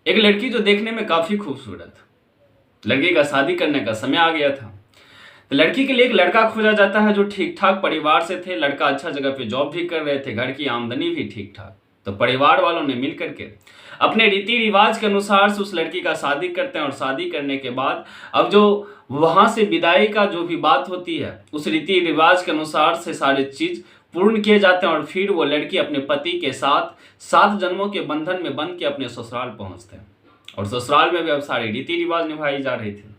एक लड़की जो देखने में काफी खूबसूरत, लड़की का शादी करने का समय आ गया था। तो लड़की के लिए एक लड़का खोजा जाता है जो ठीक ठाक परिवार से थे। लड़का अच्छा जगह पे जॉब भी कर रहे थे, घर की आमदनी भी ठीक ठाक। तो परिवार वालों ने मिल करके अपने रीति रिवाज के अनुसार से उस लड़की का शादी करते हैं। और शादी करने के बाद अब जो वहां से विदाई का जो भी बात होती है, उस रीति रिवाज के अनुसार से सारे चीज पूर्ण किए जाते हैं। और फिर वो लड़की अपने पति के साथ 7 जन्मों के बंधन में बंध के अपने ससुराल पहुंचते हैं। और ससुराल में भी अब सारे रीति रिवाज निभाई जा रही थी।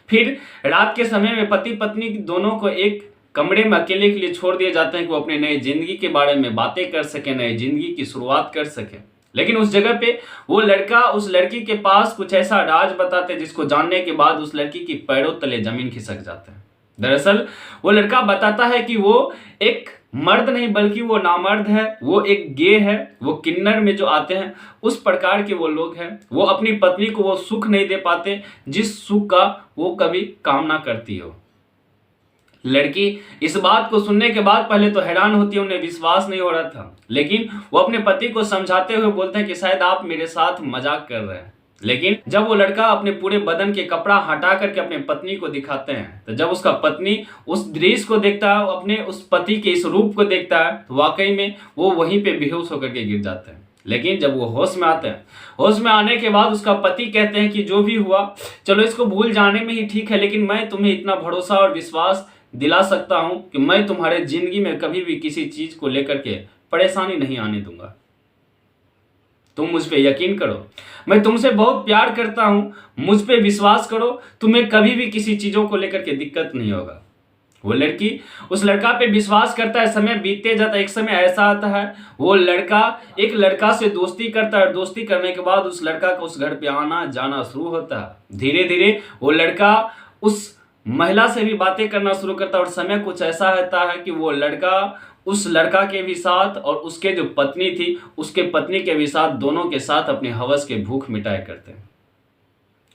फिर रात के समय में पति पत्नी दोनों को एक कमरे में अकेले के लिए छोड़ दिए जाते हैं कि वो अपने नए जिंदगी के बारे में बातें कर सके, नई जिंदगी की शुरुआत कर सके। लेकिन उस जगह पे वो लड़का उस लड़की के पास कुछ ऐसा राज बताते हैं जिसको जानने के बाद उस लड़की की पैरों तले जमीन खिसक जाता है। दरअसल वो लड़का बताता है कि वो एक मर्द नहीं बल्कि वो नामर्द है, वो एक गे है, वो किन्नर में जो आते हैं उस प्रकार के वो लोग हैं। वो अपनी पत्नी को वो सुख नहीं दे पाते जिस सुख का वो कभी कामना करती हो। लड़की इस बात को सुनने के बाद पहले तो हैरान होती है, उन्हें विश्वास नहीं हो रहा था। लेकिन वो अपने पति को समझाते हुए बोलते हैं कि शायद आप मेरे साथ मजाक कर रहे हैं। लेकिन जब वो लड़का अपने पूरे बदन के कपड़ा हटा करके अपने पत्नी को दिखाते हैं, तो जब उसका पत्नी उस दृश्य को देखता है, अपने उस पति के इस रूप को देखता है, तो वाकई में वो वहीं पे बेहोश होकर के गिर जाते हैं। लेकिन जब वो होश में आते हैं, होश में आने के बाद उसका पति कहते हैं कि जो भी हुआ चलो इसको भूल जाने में ही ठीक है, लेकिन मैं तुम्हें इतना भरोसा और विश्वास दिला सकता हूं कि मैं तुम्हारे जिंदगी में कभी भी किसी चीज को लेकर के परेशानी नहीं आने दूंगा। तुम मुझ पे यकीन करो, मैं तुमसे बहुत प्यार करता हूं, मुझ पे विश्वास करो, तुम्हें कभी भी किसी चीजों को लेकर के दिक्कत नहीं होगा। वो लड़की उस लड़का पे विश्वास करता है, समय बीतते जाता है। एक समय ऐसा आता है वो लड़का एक लड़का से दोस्ती करता है। दोस्ती करने के बाद उस लड़का का उस घर पे आना जाना शुरू होता है। धीरे धीरे वो लड़का उस महिला से भी बातें करना शुरू करता है। और समय कुछ ऐसा होता है कि वो लड़का उस लड़का के भी साथ और उसके जो पत्नी थी उसके पत्नी के भी साथ, दोनों के साथ अपने हवस के भूख मिटाया करते हैं।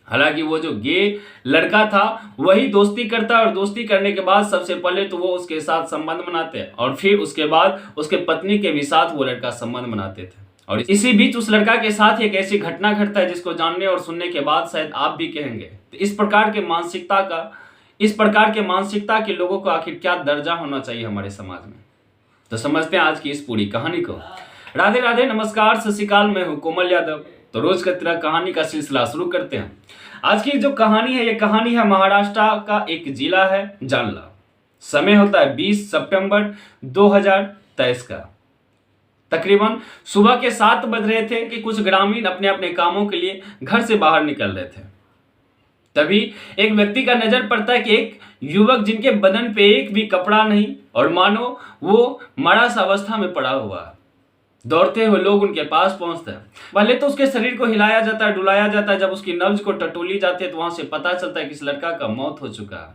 हालांकि वो जो गे लड़का था वही दोस्ती करता है। और दोस्ती करने के बाद सबसे पहले तो वो उसके साथ संबंध बनाते हैं और फिर उसके बाद उसके पत्नी के भी साथ वो लड़का संबंध बनाते थे। और इसी बीच उस लड़का के साथ एक ऐसी घटना घटता है जिसको जानने और सुनने के बाद शायद आप भी कहेंगे तो इस प्रकार के मानसिकता के लोगों को आखिर क्या दर्जा होना चाहिए हमारे समाज में। तो समझते हैं आज की इस पूरी कहानी को। राधे राधे, नमस्कार, सत श्री अकाल, मैं हूं कोमल यादव। तो रोज का तरह कहानी का सिलसिला शुरू करते हैं। आज की जो कहानी है, ये कहानी है महाराष्ट्र का एक जिला है जालना। समय होता है 20 सितंबर 2023 का। तकरीबन सुबह के 7 बज रहे थे कि कुछ ग्रामीण अपने अपने कामों के लिए घर से बाहर निकल रहे थे। तभी एक व्यक्ति का नजर पड़ता है कि एक युवक जिनके बदन पे एक भी कपड़ा नहीं और मानो वो मरा सा अवस्था में पड़ा हुआ है। दौड़ते हुए लोग उनके पास पहुंचते हैं। पहले तो उसके शरीर को हिलाया जाता है, डुलाया जाता है। जब उसकी नब्ज को टटोली जाती है तो वहां से पता चलता है कि इस लड़का का मौत हो चुका है।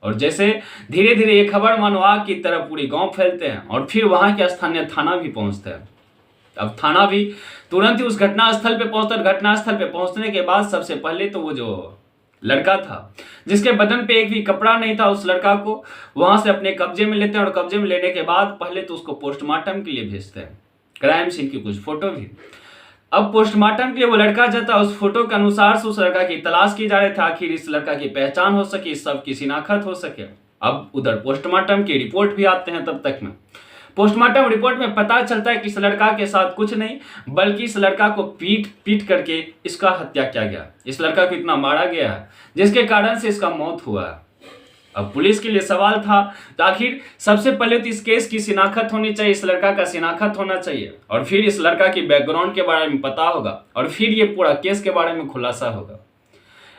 और जैसे धीरे धीरे ये खबर मानो आग की तरह पूरी गांव फैलते हैं। और फिर वहां के स्थानीय थाना भी पहुंचते हैं। अब थाना भी तुरंत ही उस घटनास्थल पे पहुंचता है। घटनास्थल पे पहुंचने के बाद सबसे पहले तो वो जो लड़का था जिसके बदन पे एक भी कपड़ा नहीं था, उस लड़का को वहां से अपने कब्जे में लेते हैं। और कब्जे में लेने के बाद पहले तो उसको पोस्टमार्टम के लिए भेजते हैं, क्राइम सीन की कुछ फोटो भी। अब पोस्टमार्टम के लिए वो लड़का जाता है। उस फोटो के अनुसार से उस लड़का की तलाश की जा रही थी, आखिर इस लड़का की पहचान हो सके, इस सब की शिनाख्त हो सके। अब उधर पोस्टमार्टम की रिपोर्ट भी आते हैं। तब तक में पोस्टमार्टम रिपोर्ट में पता चलता है कि इस लड़का के साथ कुछ नहीं बल्कि इस लड़का को पीट करके इसका हत्या किया गया। इस लड़का को इतना मारा गया है जिसके कारण से इसका मौत हुआ है। अब पुलिस के लिए सवाल था तो आखिर सबसे पहले तो इस केस की शिनाख्त होनी चाहिए, इस लड़का का शिनाख्त होना चाहिए और फिर इस लड़का की बैकग्राउंड के बारे में पता होगा और फिर ये पूरा केस के बारे में खुलासा होगा।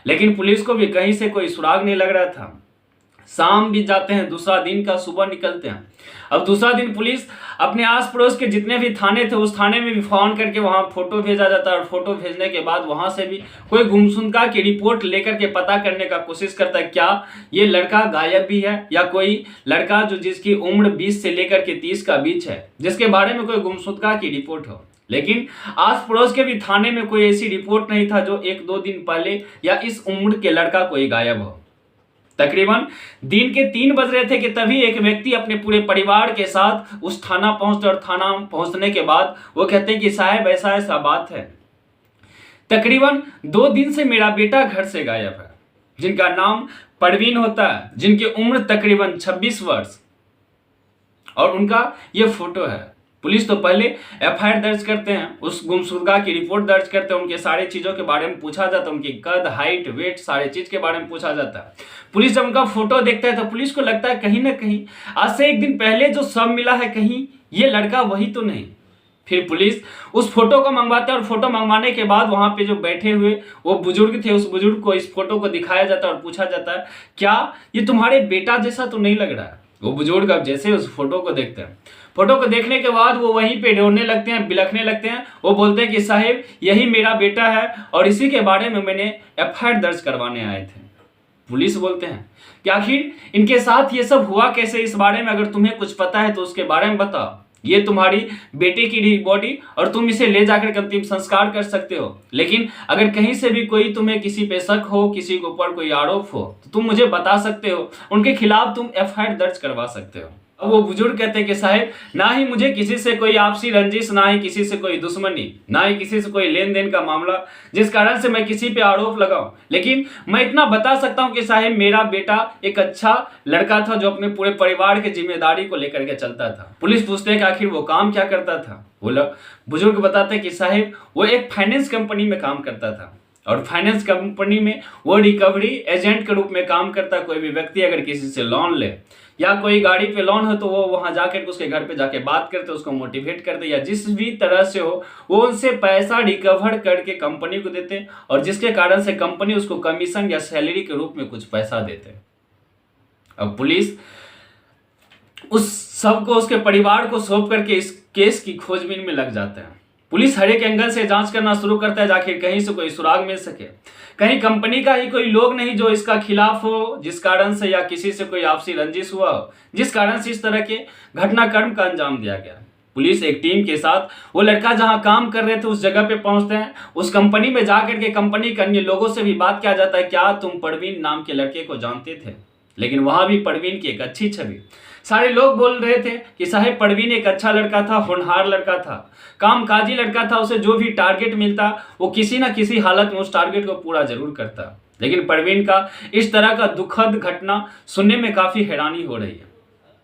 लेकिन पुलिस को भी कहीं से कोई सुराग नहीं लग रहा था। शाम भी जाते हैं, दूसरा दिन का सुबह निकलते हैं। अब दूसरा दिन पुलिस अपने आस पड़ोस के जितने भी थाने थे उस थाने में भी फोन करके वहां फोटो भेजा जाता है। और फोटो भेजने के बाद वहां से भी कोई गुमशुदगी की रिपोर्ट लेकर के पता करने का कोशिश करता है क्या ये लड़का गायब भी है या कोई लड़का जो जिसकी उम्र 20 से लेकर के 30 का बीच है जिसके बारे में कोई गुमशुदगी की रिपोर्ट हो। लेकिन आस पड़ोस के भी थाने में कोई ऐसी रिपोर्ट नहीं था जो 1-2 दिन पहले या इस उम्र के लड़का कोई गायब हो। तकरीबन दिन के 3 बज रहे थे कि तभी एक व्यक्ति अपने पूरे परिवार के साथ उस थाना पहुंचते और थाना पहुंचने के बाद वो कहते हैं कि साहब ऐसा ऐसा बात है, तकरीबन 2 दिन से मेरा बेटा घर से गायब है, जिनका नाम परवीन होता है, जिनकी उम्र तकरीबन 26 वर्ष, और उनका ये फोटो है। पुलिस तो पहले एफआईआर दर्ज करते हैं, उस गुमशुदगा की रिपोर्ट दर्ज करते हैं, उनके सारे चीज़ों के बारे में पूछा जाता है, उनकी कद, हाइट, वेट, सारे चीज़ के बारे में पूछा जाता है। पुलिस जब उनका फोटो देखता है तो पुलिस को लगता है कहीं ना कहीं आज से 1 दिन पहले जो शव मिला है, कहीं ये लड़का वही तो नहीं। फिर पुलिस उस फोटो को मंगवाते हैं और फोटो मंगवाने के बाद वहां पे जो बैठे हुए वो बुजुर्ग थे, उस बुजुर्ग को इस फोटो को दिखाया जाता है और पूछा जाता है क्या ये तुम्हारे बेटा जैसा तो नहीं लग रहा है। वो बुजुर्ग अब जैसे उस फोटो को देखते हैं, फोटो को देखने के बाद वो वहीं पे रोने लगते हैं, बिलखने लगते हैं। वो बोलते हैं कि साहिब यही मेरा बेटा है और इसी के बारे में मैंने एफआईआर दर्ज करवाने आए थे। पुलिस बोलते हैं कि आखिर इनके साथ ये सब हुआ कैसे, इस बारे में अगर तुम्हें कुछ पता है तो उसके बारे में बताओ। ये तुम्हारी बेटे की बॉडी और तुम इसे ले जाकर के अंतिम संस्कार कर सकते हो, लेकिन अगर कहीं से भी कोई तुम्हें किसी पे शक हो, किसी के ऊपर कोई आरोप हो तो तुम मुझे बता सकते हो, उनके खिलाफ तुम एफआईआर दर्ज करवा सकते हो। अब वो बुजुर्ग कहते हैं कि साहब ना ही मुझे किसी से कोई आपसी रंजिश, ना ही किसी से कोई दुश्मनी, ना ही किसी से कोई लेन देन का मामला जिस कारण से मैं किसी पे आरोप लगाऊं, लेकिन मैं इतना बता सकता हूं कि साहब मेरा बेटा एक अच्छा लड़का था जो अपने पूरे परिवार की जिम्मेदारी को लेकर के चलता था। पुलिस पूछते हैं कि आखिर वो काम क्या करता था। वो लोग बुजुर्ग बताते हैं कि साहब वो एक फाइनेंस कंपनी में काम करता था और फाइनेंस कंपनी में वो रिकवरी एजेंट के रूप में काम करता। कोई भी व्यक्ति अगर किसी से लोन ले या कोई गाड़ी पे लोन हो तो वो वहां जाकर उसके घर पे जाके बात करते, उसको मोटिवेट करते, या जिस भी तरह से हो वो उनसे पैसा रिकवर करके कंपनी को देते और जिसके कारण से कंपनी उसको कमीशन या सैलरी के रूप में कुछ पैसा देते। अब पुलिस उस सबको, उसके परिवार को सौंप करके इस केस की खोजबीन में लग जाते हैं। पुलिस हर एक एंगल से जांच करना शुरू करता है आखिर कहीं से कोई सुराग मिल सके, कहीं कंपनी का ही कोई लोग नहीं जो इसका खिलाफ हो, जिस कारण से या किसी से कोई आपसी रंजिश हुआ हो, जिस कारण से इस तरह के घटनाक्रम का अंजाम दिया गया। पुलिस एक टीम के साथ वो लड़का जहां काम कर रहे थे उस जगह पे पहुंचते हैं। उस कंपनी में जाकर के कंपनी के अन्य लोगों से भी बात किया जाता है, क्या तुम परवीन नाम के लड़के को जानते थे? लेकिन वहां भी परवीन की एक अच्छी छवि, सारे लोग बोल रहे थे कि साहब परवीन एक अच्छा लड़का था, होनहार लड़का था, कामकाजी लड़का था, उसे जो भी टारगेट मिलता वो किसी ना किसी हालत में उस टारगेट को पूरा जरूर करता। लेकिन परवीन का इस तरह का दुखद घटना सुनने में काफी हैरानी हो रही है।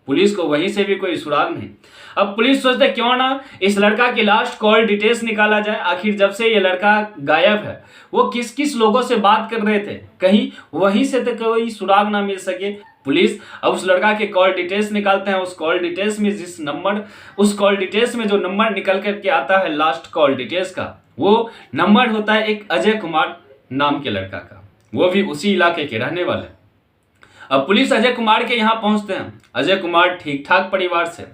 पुलिस को वहीं से भी कोई सुराग नहीं। अब पुलिस सोचते क्यों ना इस लड़का की लास्ट कॉल डिटेल्स निकाला जाए, आखिर जब से ये लड़का गायब है वो किस किस लोगों से बात कर रहे थे, कहीं वहीं से तो कोई सुराग ना मिल सके। पुलिस अब उस लड़का के कॉल डिटेल्स निकालते हैं। उस कॉल डिटेल्स में जो नंबर निकल करके आता है लास्ट कॉल डिटेल्स का, वो नंबर होता है एक अजय कुमार नाम के लड़का का, वो भी उसी इलाके के रहने वाले। अब पुलिस अजय कुमार के यहाँ पहुंचते हैं। अजय कुमार ठीक ठाक परिवार से,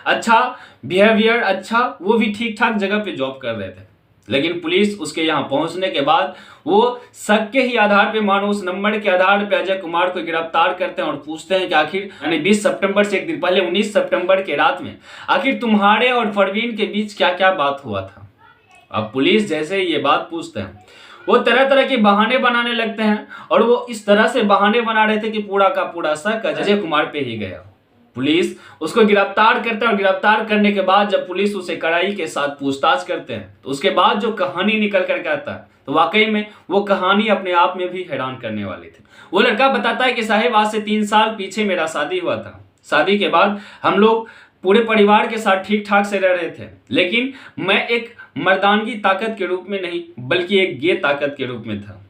अच्छा बिहेवियर, अच्छा, वो भी ठीक ठाक जगह पे जॉब कर रहे थे। लेकिन पुलिस उसके यहाँ पहुंचने के बाद वो शक के ही आधार पे, मानो उस नंबर के आधार पे अजय कुमार को गिरफ्तार करते हैं और पूछते हैं कि आखिर यानी 20 सितंबर से एक दिन पहले 19 सितंबर के रात में आखिर तुम्हारे और परवीन के बीच क्या क्या बात हुआ था। अब पुलिस जैसे ही ये बात पूछते हैं वो तरह तरह के बहाने बनाने लगते हैं और वो इस तरह से बहाने बना रहे थे कि पूरा का पूरा शक अजय कुमार पे ही गया। पुलिस उसको गिरफ्तार करते हैं और गिरफ्तार करने के बाद जब पुलिस उसे कड़ाई के साथ पूछताछ करते हैं तो उसके बाद जो कहानी निकल करके आता है तो वाकई में वो कहानी अपने आप में भी हैरान करने वाली थी। वो लड़का बताता है कि साहिब आज से 3 साल पीछे मेरा शादी हुआ था। शादी के बाद हम लोग पूरे परिवार के साथ ठीक ठाक से रह रहे थे, लेकिन मैं एक मर्दानगी ताकत के रूप में नहीं बल्कि एक गे ताकत के रूप में था।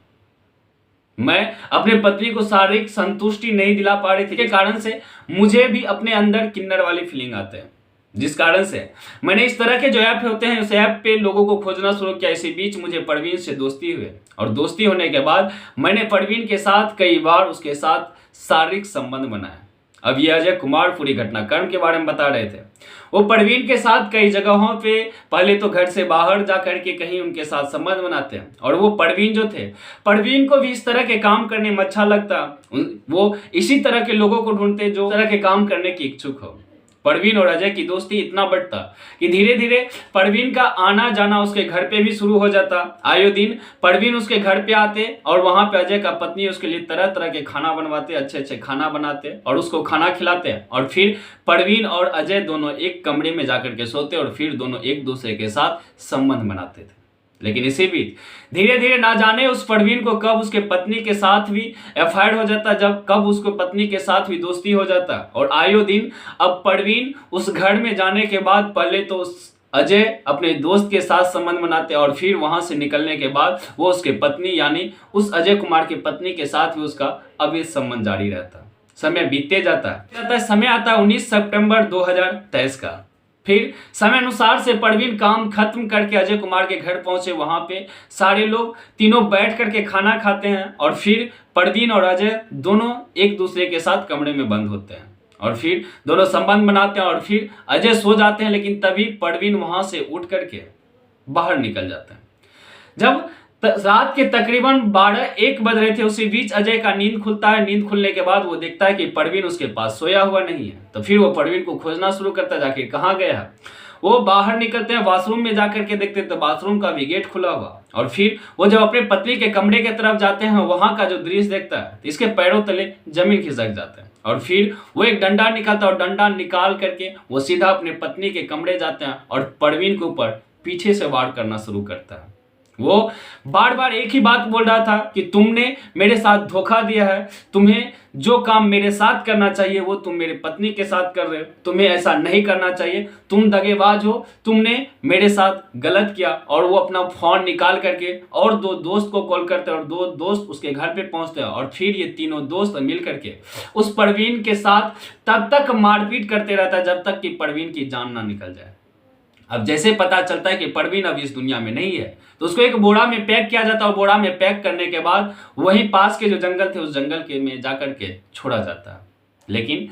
मैं अपने पत्नी को शारीरिक संतुष्टि नहीं दिला पा रही थी, के कारण से मुझे भी अपने अंदर किन्नर वाली फीलिंग आते हैं, जिस कारण से मैंने इस तरह के जो ऐप होते हैं उस ऐप पे लोगों को खोजना शुरू किया। इसी बीच मुझे परवीन से दोस्ती हुई और दोस्ती होने के बाद मैंने परवीन के साथ कई बार उसके साथ शारीरिक संबंध बनाया। अब ये अजय कुमार पूरी घटनाक्रम के बारे में बता रहे थे। वो परवीन के साथ कई जगहों पे पहले तो घर से बाहर जा करके कहीं उनके साथ संबंध बनाते हैं और वो परवीन जो थे, परवीन को भी इस तरह के काम करने में अच्छा लगता। वो इसी तरह के लोगों को ढूंढते जो तरह के काम करने की इच्छुक हो। परवीन और अजय की दोस्ती इतना बढ़ता कि धीरे धीरे परवीन का आना जाना उसके घर पे भी शुरू हो जाता। आए दिन परवीन उसके घर पे आते और वहां पे अजय का पत्नी उसके लिए तरह तरह के खाना बनवाते, अच्छे अच्छे खाना बनाते और उसको खाना खिलाते और फिर परवीन और अजय दोनों एक कमरे में जाकर के सोते और फिर दोनों एक दूसरे के साथ संबंध बनाते थे। लेकिन इसी बीच धीरे धीरे ना जाने उस परवीन को कब उसके पत्नी के साथ भी अफेयर हो जाता, जब कब उसको पत्नी के साथ भी दोस्ती हो जाता। और आयो दिन अब परवीन उस घर में जाने के बाद पहले तो उस अजय अपने दोस्त के साथ संबंध बनाते और फिर वहां से निकलने के बाद वो उसके पत्नी यानी उस अजय कुमार की पत्नी के साथ भी उसका अवैध संबंध जारी रहता। समय बीतते जाता है। समय आता है 19 सितंबर 2023 का। फिर समय अनुसार से परवीन काम खत्म करके अजय कुमार के घर पहुंचे। वहां पे सारे लोग तीनों बैठ करके खाना खाते हैं और फिर परवीन और अजय दोनों एक दूसरे के साथ कमरे में बंद होते हैं और फिर दोनों संबंध बनाते हैं और फिर अजय सो जाते हैं। लेकिन तभी परवीन वहां से उठ करके बाहर निकल जाते हैं। जब रात के तकरीबन 12-1 बज रहे थे, उसी बीच अजय का नींद खुलता है। नींद खुलने के बाद वो देखता है कि परवीन उसके पास सोया हुआ नहीं है। तो फिर वो परवीन को खोजना शुरू करता है, जाके कहाँ गया है। वो बाहर निकलते हैं, वॉशरूम में जाकर के देखते हैं तो बाथरूम का भी गेट खुला हुआ। और फिर वो जब अपने पत्नी के कमरे के तरफ जाते हैं, वहां का जो दृश्य देखता है तो इसके पैरों तले जमीन खिसक जाता है। और फिर वो एक डंडा निकालता है और डंडा निकाल करके वो सीधा अपने पत्नी के कमरे जाते हैं और परवीन के ऊपर पीछे से वार करना शुरू करता है। वो बार बार एक ही बात बोल रहा था कि तुमने मेरे साथ धोखा दिया है, तुम्हें जो काम मेरे साथ करना चाहिए वो तुम मेरे पत्नी के साथ कर रहे हो, तुम्हें ऐसा नहीं करना चाहिए, तुम दगेबाज हो, तुमने मेरे साथ गलत किया। और वो अपना फोन निकाल करके और 2 दोस्त को कॉल करते हैं और 2 दोस्त उसके घर पे पहुंचते हैं और फिर ये तीनों दोस्त मिल करके उस परवीन के साथ तब तक मारपीट करते रहता है जब तक कि परवीन की जान ना निकल जाए। अब जैसे पता चलता है कि परवीन अब इस दुनिया में नहीं है तो उसको एक बोरा में पैक किया जाता है और बोरा में पैक करने के बाद वहीं पास के जो जंगल थे उस जंगल के में जाकर के छोड़ा जाता है। लेकिन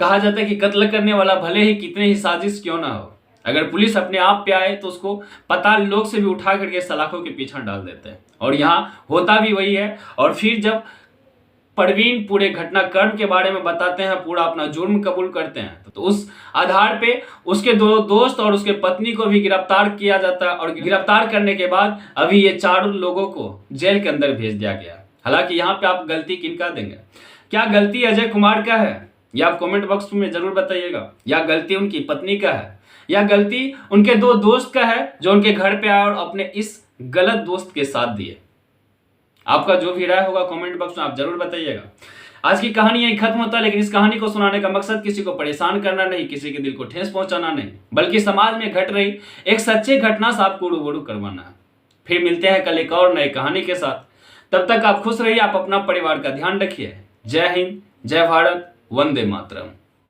कहा जाता है कि कत्ल करने वाला भले ही कितने ही साजिश क्यों ना हो, अगर पुलिस अपने आप पे आए तो उसको पाताल लोक से भी उठा करके सलाखों के पीछे डाल देते हैं। और यहाँ होता भी वही है। और फिर जब परवीन पूरे घटनाक्रम के बारे में बताते हैं, पूरा अपना जुर्म कबूल करते हैं, तो उस आधार पे उसके 2 दोस्त और उसके पत्नी को भी गिरफ्तार किया जाता है। और गिरफ्तार करने के बाद अभी ये 4 लोगों को जेल के अंदर भेज दिया गया। हालांकि यहाँ पे आप गलती किनका देंगे? क्या गलती अजय कुमार का है? या आप कमेंट बॉक्स में जरूर बताइएगा। या गलती उनकी पत्नी का है? या गलती उनके 2 दोस्त का है जो उनके घर पे आए और अपने इस गलत दोस्त के साथ दिए? आपका जो भी राय होगा कमेंट बॉक्स में आप जरूर बताइएगा। आज की कहानी यही खत्म होता है, लेकिन इस कहानी को सुनाने का मकसद किसी को परेशान करना नहीं, किसी के दिल को ठेस पहुंचाना नहीं, बल्कि समाज में घट रही एक सच्ची घटना से आपको रूबरू करवाना है। फिर मिलते हैं कल एक और नई कहानी के साथ। तब तक आप खुश रहिए, आप अपना परिवार का ध्यान रखिए। जय हिंद, जय भारत, वंदे मातरम।